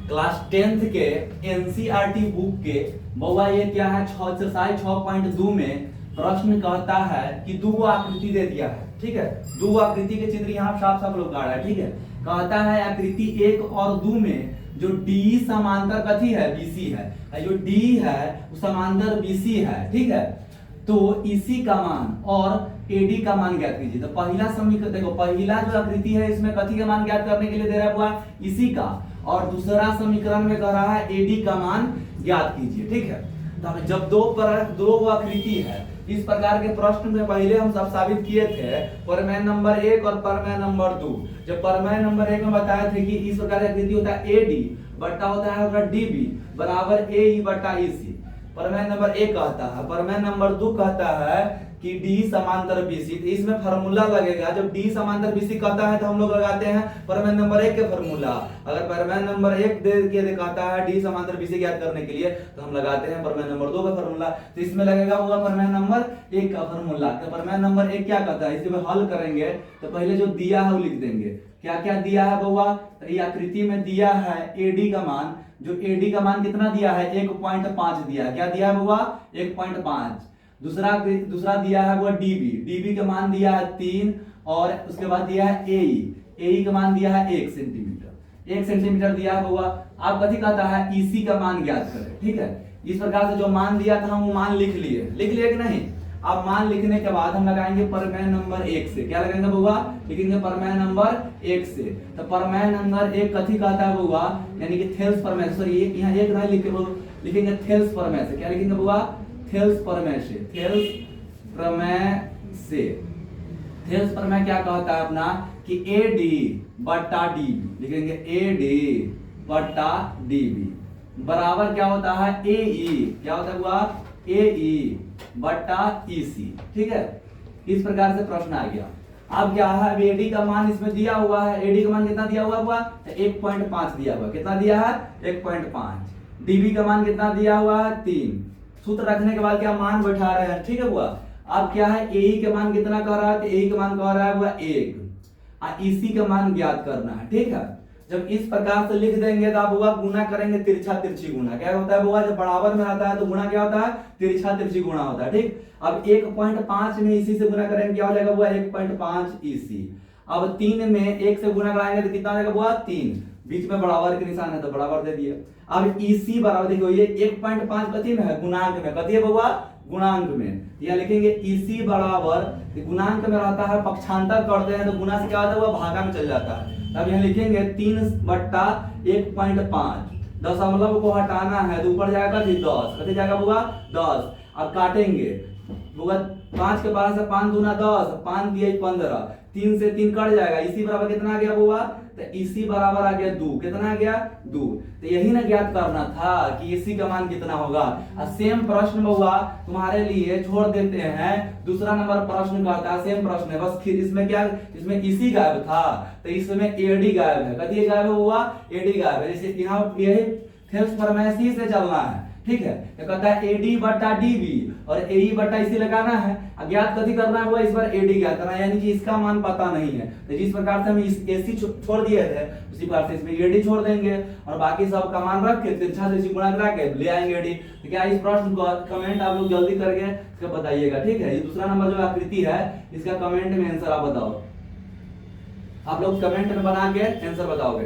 Class 10th के NCERT book के बउआ ये क्या है, एक्सरसाइज 6.2 में प्रश्न कहता है कि दो आकृति दे दिया है। ठीक है, दो आकृति के चित्र यहाँ साफ साफ लोग आ रहा है। ठीक है, कहता है आकृति 1 और 2 में जो डी समांतर कथी है, बीसी है। जो डी है वो समांतर बीसी है। ठीक है, तो इसी का मान और एडी का मान ज्ञात कीजिए। तो पहला समीकरण देखो, पहला जो आकृति है इसमें कथी का मान ज्ञात करने के लिए दे रहा है हुआ इसी का, और दूसरा समीकरण में कह रहा है एडी का मान ज्ञात कीजिए। ठीक है, तो जब दो आकृति है इस प्रकार के प्रश्न में पहले हम सब साबित किए थे, प्रमेय नंबर 1 और प्रमेय नंबर 2। जब प्रमेय नंबर 1 में बताया थे कि इस प्रकार की आकृति होता है एडी बटा होता है डीबी बराबर एई बटा ईसी। प्रमेय नंबर 1 कहता है, प्रमेय नंबर 2 कहता है कि डी समांतर बीसी। तो इसमें फार्मूला लगेगा, जब डी समांतर बीसी कहता है तो हम लोग लगाते हैं प्रमेय नंबर 1 के फार्मूला। अगर प्रमेय नंबर 1 दे के कहता है डी समांतर बीसी ज्ञात करने के लिए तो हम लगाते हैं प्रमेय नंबर 2 का फार्मूला। तो इसमें लगेगा होगा प्रमेय नंबर 1 का फार्मूला। तो प्रमेय नंबर 1 क्या कहता है, इसमें हल करेंगे तो पहले जो दिया है वो लिख देंगे। क्या क्या दिया है बउआ, तो ये आकृति में दिया है एडी का मान, जो एडी का मान कितना दिया है 1.5 दिया है। क्या दिया है बउआ 1.5। दूसरा दिया है वो डीबी का मान दिया है 3, और उसके बाद दिया है एई का मान दिया है 1 सेंटीमीटर। 1 सेंटीमीटर दिया है बउआ। आप कथी कहता है ईसी का मान ज्ञात करें। ठीक है, इस प्रकार से जो मान दिया था हम वो मान लिख लिए कि नहीं। अब मान लिखने के बाद हम लगाएंगे प्रमेय नंबर 1 से। क्या लगाएंगे बउआ, लिखेंगे प्रमेय नंबर 1 से। तो प्रमेय नंबर 1 कथी कहता है बउआ, यानी कि थेल्स प्रमेय, सॉरी यहाँ एक नहीं लिखेंगे थेल्स प्रमेय से। क्या लिखेंगे बउआ, थेल्स प्रमेय से। थेल्स प्रमेय क्या कहता है अपना कि एडी बटा डीबी, लिखेंगे एडी बटा डीबी बराबर क्या होता है एई। क्या होता है हुआ एई बटा ईसी। ठीक है, इस प्रकार से प्रश्न आ गया। अब क्या है, एडी का मान इसमें दिया हुआ है। एडी का मान कितना दिया हुआ 1.5 दिया हुआ। कितना दिया है 1.5। डीबी का मान कितना दिया हुआ है 3। सूत्र रखने के बाद क्या मान बैठा रहे हैं। ठीक है बुआ, अब क्या है एई के मान कितना कह रहा है, तो एई के मान कह रहा है बुआ 1, ईसी का मान ज्ञात करना है। ठीक है, जब इस प्रकार से लिख देंगे तो आप बुआ गुना करेंगे, तिरछा तिरछी गुना। क्या होता है बुआ, जब बराबर में आता है तो गुना क्या होता है, तिरछा तिरछी गुना होता है। ठीक, अब 1.5 में इसी से गुना करेंगे क्या हो जाएगा बुआ 1.5 ईसी। अब 3 में 1 से गुना कराएंगे तो कितना हो जाएगा बुआ 3, बीच में बराबर के निशान है तो बराबर दे दिया। अब इसी बराबर देखो ये 1.5 कथी में है, गुणांक में। कथी है बउआ, गुणांक में। यहाँ लिखेंगे इसी बराबर, गुणांक में रहता है पक्षांतर करते हैं तो गुना से क्या होता है वो भागा में चल जाता है। अब यहाँ लिखेंगे 3/1.5। दशमलव को हटाना है तो ऊपर जाएगा 10, कथी जाएगा बउआ 10। अब काटेंगे बउआ 5 के 12 से 5 दूना 10, 5 दिया 15, 3 से 3 कट जाएगा। इसी बराबर कितना आ गया बउआ, तो इसी बराबर आ गया 2। कितना आ गया 2। तो यही ना ज्ञात करना था कि इसी का मान कितना होगा। सेम प्रश्न बउआ तुम्हारे लिए छोड़ देते हैं, दूसरा नंबर प्रश्न कहता है सेम प्रश्न है, बस फिर इसमें क्या, इसमें इसी गायब था तो इसमें एडी गायब है। कथी गायब हुआ, एडी गायब है। जैसे यहाँ यही थेल्स प्रमेय से चलना है। ठीक है, तो कहता है एडी बटा डीबी और एई बटा इसी लगाना है। अज्ञात कथी करना है वो इस बार एडी ज्ञात करना है, यानी कि इसका मान पता नहीं है। तो जिस प्रकार से हम इस एसी छोड़ दिए थे उसी प्रकार से इसमें एडी छोड़ देंगे और बाकी सब का मान रख के तिरछा से गुणा करा के ले आएंगे एडी। तो क्या इस प्रश्न को कमेंट आप लोग जल्दी करके इसका बताइएगा। ठीक है, ये दूसरा नंबर जो आकृति है इसका कमेंट में आंसर आप बताओ। आप लोग कमेंट में बना के आंसर बताओगे।